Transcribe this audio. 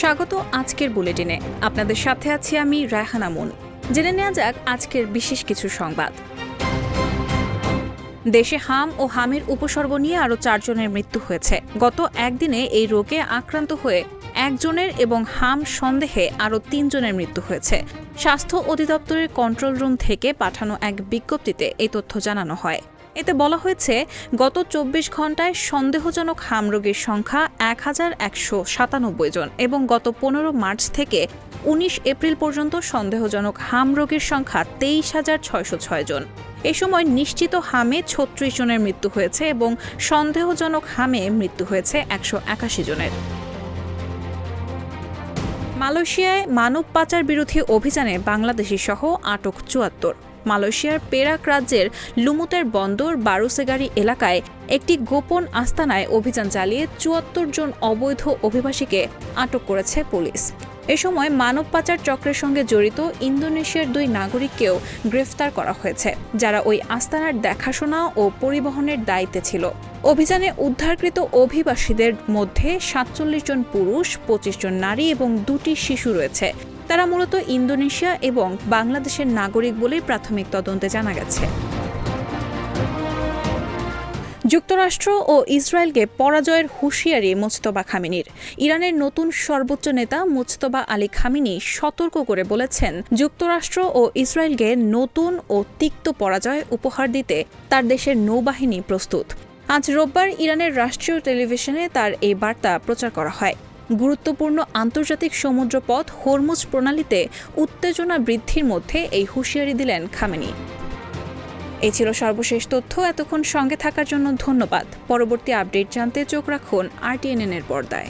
স্বাগত আজকের বুলেটিনে। আপনাদের সাথে আছি আমি রায়হানা মুন। জেনে নেওয়া যাক আজকের বিশেষ কিছু সংবাদ। দেশে হাম ও হামের উপসর্গ নিয়ে আরও 4 জনের মৃত্যু হয়েছে। গত একদিনে এই রোগে আক্রান্ত হয়ে 1 জনের এবং হাম সন্দেহে আরও 3 জনের মৃত্যু হয়েছে। স্বাস্থ্য অধিদপ্তরের কন্ট্রোল রুম থেকে পাঠানো এক বিজ্ঞপ্তিতে এই তথ্য জানানো হয়। এতে বলা হয়েছে, গত 24 ঘণ্টায় সন্দেহজনক হাম রোগীর সংখ্যা 1197 জন এবং গত 15 মার্চ থেকে 19 এপ্রিল পর্যন্ত সন্দেহজনক হাম রোগীর সংখ্যা 23,606 জন। এ সময় নিশ্চিত হামে 36 জনের মৃত্যু হয়েছে এবং সন্দেহজনক হামে মৃত্যু হয়েছে 181 জনের। মালয়েশিয়ায় মানব পাচার বিরোধী অভিযানে বাংলাদেশি সহ আটক 74। মালয়েশিয়ার পেরাক রাজ্যের লুমুতের বন্দর বারুসেগারি এলাকায় একটি গোপন আস্তানায় অভিযান চালিয়ে 74 জন অবৈধ অভিবাসীকে আটক করেছে পুলিশ। এ সময় মানব পাচার চক্রের সঙ্গে জড়িত ইন্দোনেশিয়ার 2 নাগরিককেও গ্রেফতার করা হয়েছে, যারা ওই আস্তানার দেখাশোনা ও পরিবহনের দায়িত্বে ছিল। অভিযানে উদ্ধারকৃত অভিবাসীদের মধ্যে 47 জন পুরুষ, 25 জন নারী এবং 2টি শিশু রয়েছে। তারা মূলত ইন্দোনেশিয়া এবং বাংলাদেশের নাগরিক বলেই প্রাথমিক তদন্তে জানা গেছে। যুক্তরাষ্ট্র ও ইসরায়েলকে পরাজয়ের হুঁশিয়ারি মুজতবা খামেনির। ইরানের নতুন সর্বোচ্চ নেতা মুজতবা আলী খামেনি সতর্ক করে বলেছেন, যুক্তরাষ্ট্র ও ইসরায়েলকে নতুন ও তিক্ত পরাজয় উপহার দিতে তার দেশের নৌবাহিনী প্রস্তুত। আজ রোববার ইরানের রাষ্ট্রীয় টেলিভিশনে তার এই বার্তা প্রচার করা হয়। গুরুত্বপূর্ণ আন্তর্জাতিক সমুদ্রপথ হরমুজ প্রণালীতে উত্তেজনা বৃদ্ধির মধ্যে এই হুঁশিয়ারি দিলেন খামেনি। এই ছিল সর্বশেষ তথ্য। এতক্ষণ সঙ্গে থাকার জন্য ধন্যবাদ। পরবর্তী আপডেট জানতে চোখ রাখুন RTNN এর পর্দায়।